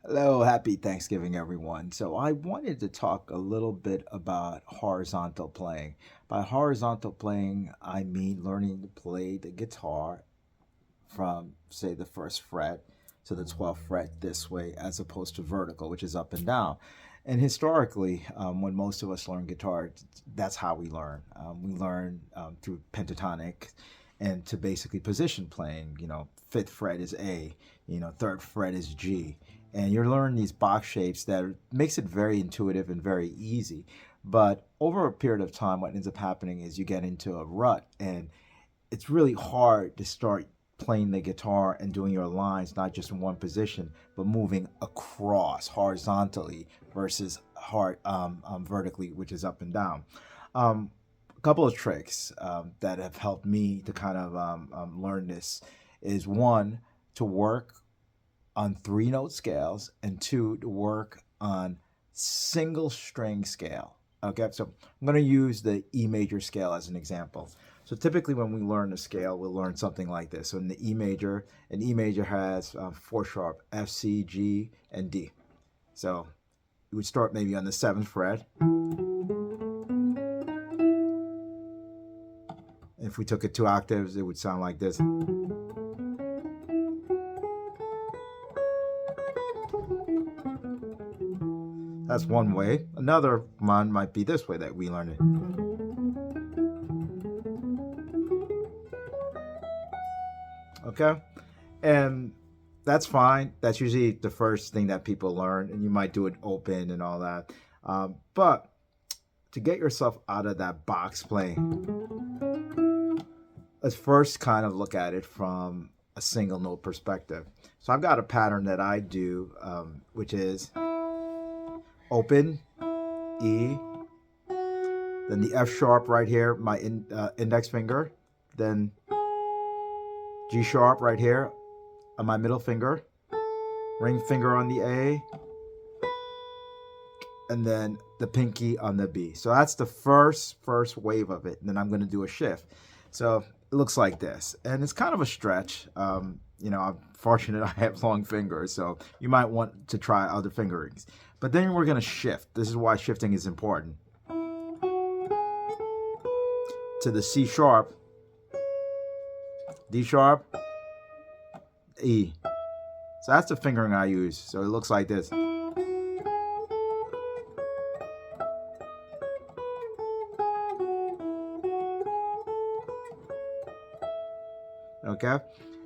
Hello, happy Thanksgiving, everyone. So, I wanted to talk a little bit about horizontal playing. By horizontal playing, I mean learning to play the guitar from, say, the first fret to the 12th fret this way, as opposed to vertical, which is up and down. And historically, when most of us learn guitar, that's how we learn. We learn through pentatonic and to basically position playing. Fifth fret is A, third fret is G. And you're learning these box shapes that makes it very intuitive and very easy. But over a period of time, what ends up happening is you get into a rut, and it's really hard to start playing the guitar and doing your lines not just in one position but moving across horizontally versus vertically, which is up and down. A couple of tricks that have helped me to kind of learn this is one, to work on three note scales, and two, to work on single string scale. Okay, so I'm going to use the E major scale as an example. So typically, when we learn the scale, we'll learn something like this. So in the E major, an E major has four sharp F, C, G, and D. So you would start maybe on the seventh fret. If we took it two octaves, it would sound like this. That's one way. Another one might be this way that we learn it. Okay? And that's fine. That's usually the first thing that people learn, and you might do it open and all that. But to get yourself out of that box playing, let's first kind of look at it from a single note perspective. So I've got a pattern that I do, which is open, E, then the F sharp right here, my index finger, then G sharp right here on my middle finger, ring finger on the A, and then the pinky on the B. So that's the first wave of it. And then I'm going to do a shift. So it looks like this, and it's kind of a stretch. I'm fortunate I have long fingers, so you might want to try other fingerings. But then we're going to shift. This is why shifting is important. To the C sharp, D sharp, E. So that's the fingering I use. So it looks like this. Okay?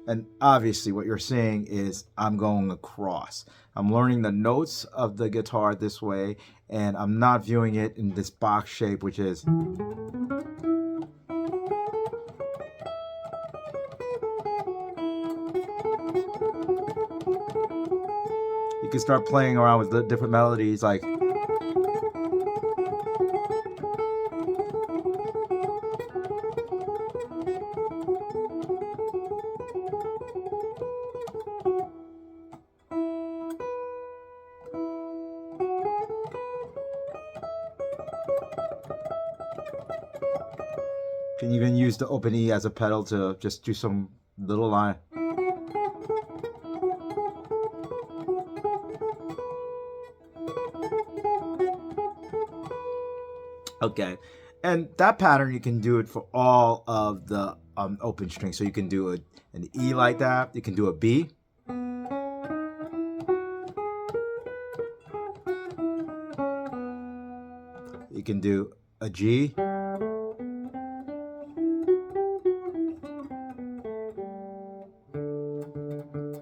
And obviously, what you're seeing is I'm going across. I'm learning the notes of the guitar this way, and I'm not viewing it in this box shape, which is. You can start playing around with the different melodies like. Can even use the open E as a pedal to just do some little line. Okay, and that pattern you can do it for all of the open strings. So you can do an E like that. You can do a B. You can do a G.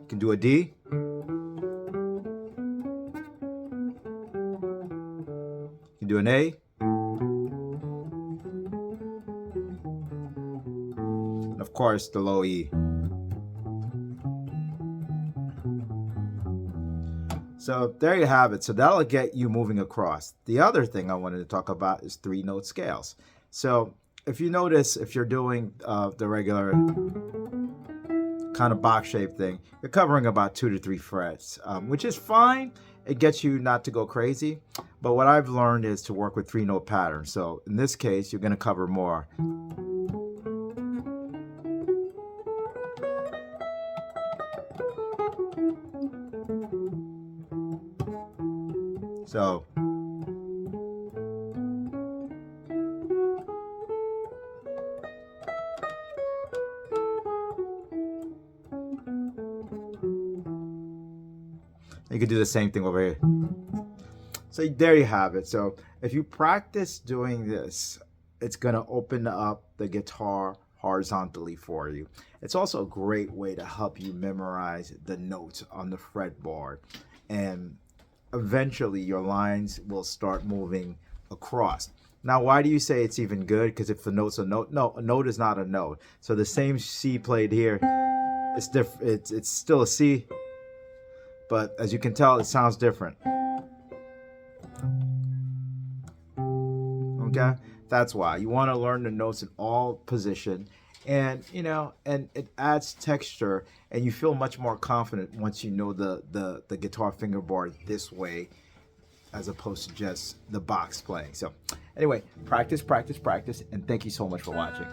You can do a D. You can do an A. And of course, the low E. So there you have it. So that'll get you moving across. The other thing I wanted to talk about is three note scales. So if you notice, if you're doing the regular kind of box shape thing, you're covering about 2 to 3 frets, which is fine. It gets you not to go crazy. But what I've learned is to work with three note patterns. So in this case, you're going to cover more. So you can do the same thing over here. So there you have it. So if you practice doing this, it's going to open up the guitar horizontally for you. It's also a great way to help you memorize the notes on the fretboard. And eventually your lines will start moving across. Now, why do you say it's even good? Because if the note's a note, no, a note is not a note. So the same C played here, it's different. It's still a C, but as you can tell, it sounds different. Okay, that's why you want to learn the notes in all position, and and it adds texture, and you feel much more confident once you know the guitar fingerboard this way, as opposed to just the box playing. So anyway, practice, practice, practice, and thank you so much for watching.